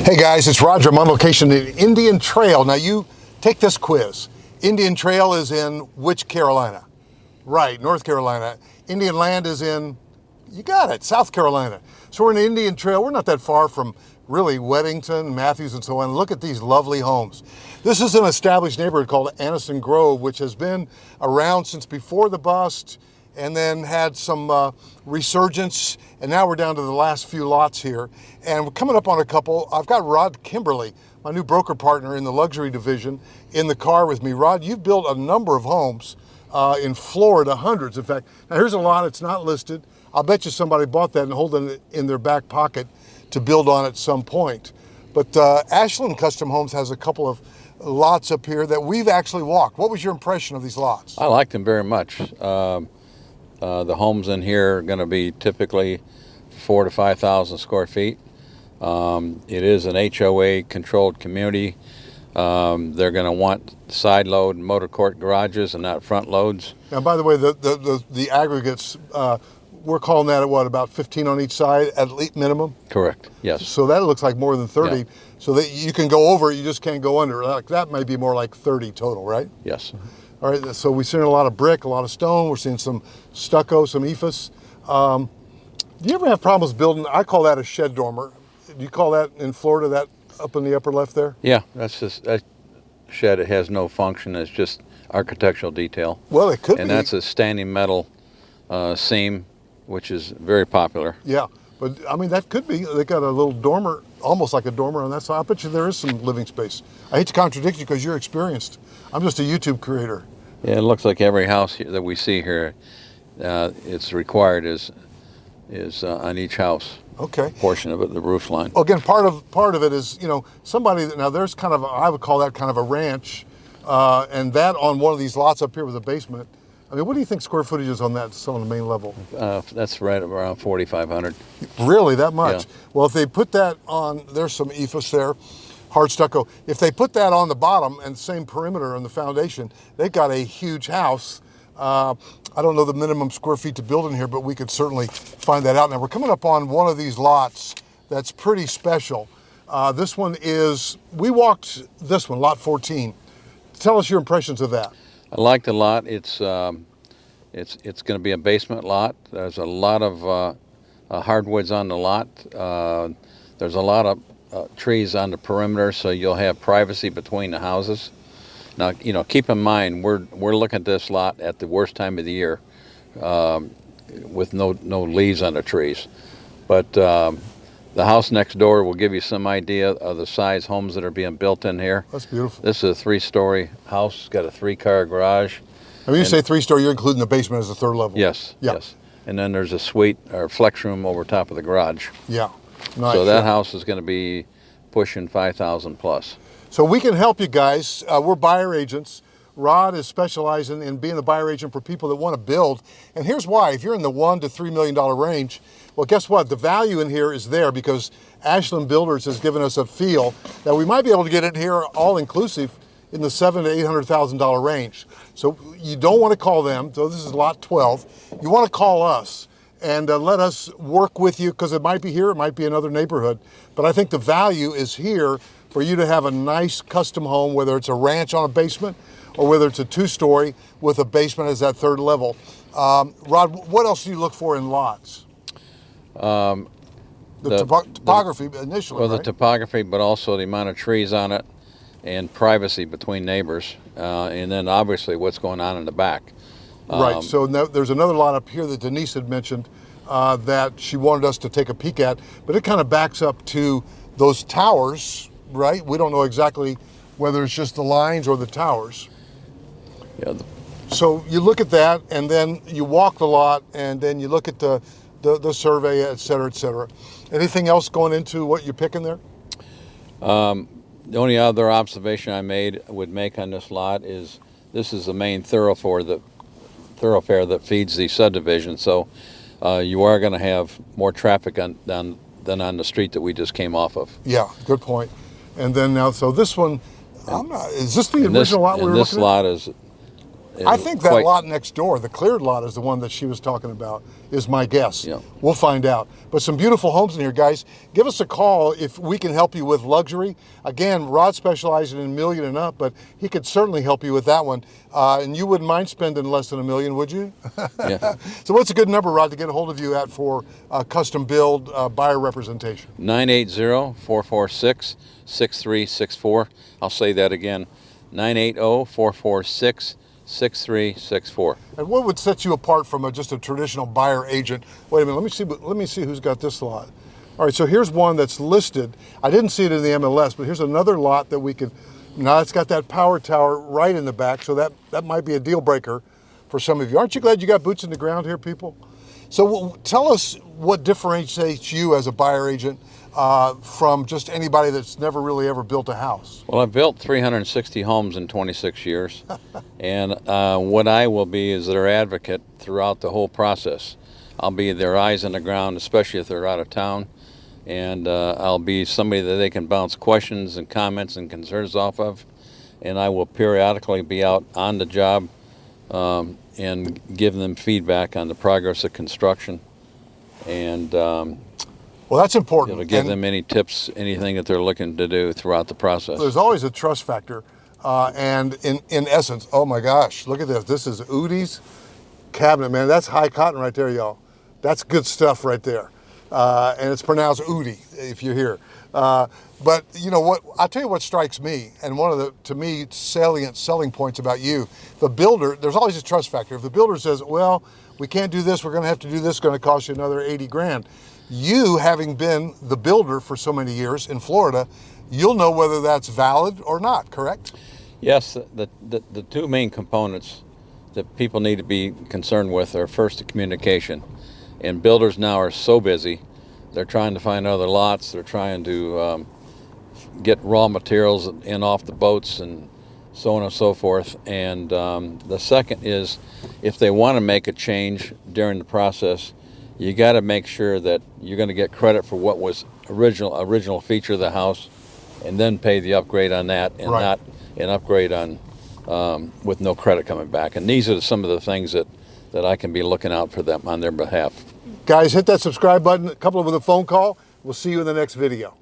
Hey guys, it's Roger. I'm on location in Indian Trail. Now you take this quiz. Indian Trail is in which Carolina? Right, North Carolina. Indian Land is in, you got it, South Carolina. So we're in Indian Trail. We're not that far from really Weddington, Matthews, and so on. Look at these lovely homes. This is an established neighborhood called Anniston Grove, which has been around since before the bust and then had some resurgence, and now we're down to the last few lots here. And we're coming up on a couple. I've got Rod Kimberly, my new broker partner in the luxury division, in the car with me. Rod, you've built a number of homes in Florida, hundreds in fact. Now here's a lot, it's not listed. I'll bet you somebody bought that and holding it in their back pocket to build on at some point. But Ashland Custom Homes has a couple of lots up here that we've actually walked. What was your impression of these lots? I like them very much. The homes in here are going to be typically 4,000 to 5,000 square feet. It is an HOA controlled community. They're going to want side load motor court garages and not front loads. Now, by the way, the aggregates, we're calling that at what, about 15 on each side at least minimum? Correct, yes. So that looks like more than 30. Yeah. So that you can go over, you just can't go under. Like that might be more like 30 total, right? Yes. All right, so we're seeing a lot of brick, a lot of stone. We're seeing some stucco, some EIFS. Do you ever have problems building? I call that a shed dormer. Do you call that in Florida, that up in the upper left there? Yeah, that's just that shed. It has no function. It's just architectural detail. Well, it could be. And that's a standing metal seam, which is very popular. Yeah, but I mean, that could be. They got a little dormer, almost like a dormer on that side. I bet you there is some living space. I hate to contradict you because you're experienced. I'm just a YouTube creator. Yeah, it looks like every house here that we see here, it's required is on each house. Okay. Portion of it, the roof line. Well, again, part of it is, you know, somebody that, now there's kind of, I would call that kind of a ranch, and that on one of these lots up here with a basement. I mean, what do you think square footage is on that, so on the main level? That's right around 4,500. Really, that much? Yeah. Well, if they put that on, there's some EIFS there, hard stucco. If they put that on the bottom and same perimeter on the foundation, they've got a huge house. I don't know the minimum square feet to build in here, but we could certainly find that out. Now we're coming up on one of these lots that's pretty special. This one is, we walked this one, lot 14. Tell us your impressions of that. I like the lot. It's going to be a basement lot. There's a lot of hardwoods on the lot. There's a lot of trees on the perimeter, so you'll have privacy between the houses. Now, you know, keep in mind we're looking at this lot at the worst time of the year, with no leaves on the trees. But the house next door will give you some idea of the size homes that are being built in here. That's beautiful. This is a 3-story house. It's got a 3-car garage. And when you say 3-story, you're including the basement as a third level. Yes. Yeah. Yes. And then there's a suite or flex room over top of the garage. Yeah. Nice. So that house is going to be pushing 5,000 plus. So we can help you guys. We're buyer agents. Rod is specializing in being a buyer agent for people that want to build. And here's why. If you're in the $1 to $3 million range, well, guess what? The value in here is there because Ashland Builders has given us a feel that we might be able to get it here all inclusive in the $700,000 to $800,000 range. So you don't want to call them. So this is lot 12. You want to call us and let us work with you because it might be here, it might be another neighborhood. But I think the value is here for you to have a nice custom home, whether it's a ranch on a basement or whether it's a 2-story with a basement as that third level. Rod, what else do you look for in lots? The topography initially, well, right? the topography, but also the amount of trees on it and privacy between neighbors, and then obviously what's going on in the back. Right, so there's another lot up here that Denise had mentioned that she wanted us to take a peek at, but it kind of backs up to those towers, right? We don't know exactly whether it's just the lines or the towers. Yeah. So you look at that, and then you walk the lot, and then you look at the survey, et cetera, et cetera. Anything else going into what you're picking there? The only other observation I would make on this lot is this is the main thoroughfare that feeds the subdivision. So you are going to have more traffic than on the street that we just came off of. Yeah, good point. And then now, so this one, is this the original lot we were looking at? This lot is I think that lot next door, the cleared lot, is the one that she was talking about, is my guess. Yeah. We'll find out. But some beautiful homes in here, guys. Give us a call if we can help you with luxury. Again, Rod specializes in $1 million and up, but he could certainly help you with that one. And you wouldn't mind spending less than $1 million, would you? Yeah. So what's a good number, Rod, to get a hold of you at for custom build buyer representation? 980-446-6364. I'll say that again. 980-446-6364. And what would set you apart from just a traditional buyer agent? Wait a minute, let me see who's got this lot. All right, so here's one that's listed. I didn't see it in the MLS, but here's another lot that we could. Now it's got that power tower right in the back, so that might be a deal breaker for some of you. Aren't you glad you got boots in the ground here, people? So tell us what differentiates you as a buyer agent from just anybody that's never really ever built a house. Well, I've built 360 homes in 26 years, and what I will be is their advocate throughout the whole process. I'll be their eyes on the ground, especially if they're out of town, and I'll be somebody that they can bounce questions and comments and concerns off of, and I will periodically be out on the job and give them feedback on the progress of construction, and well, that's important. Give them any tips, anything that they're looking to do throughout the process. There's always a trust factor, and in essence, oh my gosh, look at this. This is Udi's cabinet, man. That's high cotton right there, y'all. That's good stuff right there, and it's pronounced Udi if you're here. But you know what? I'll tell you what strikes me, and one of the, to me, salient selling points about you, the builder. There's always a trust factor. If the builder says, "Well, we can't do this. We're going to have to do this. It's going to cost you another 80 grand." You, having been the builder for so many years in Florida, you'll know whether that's valid or not, correct? Yes, the two main components that people need to be concerned with are first the communication. And builders now are so busy, they're trying to find other lots, they're trying to get raw materials in off the boats and so on and so forth. And the second is, if they want to make a change during the process, you got to make sure that you're going to get credit for what was original feature of the house, and then pay the upgrade on that, and right. not an upgrade on with no credit coming back. And these are some of the things that I can be looking out for them on their behalf. Guys, hit that subscribe button, couple with a phone call. We'll see you in the next video.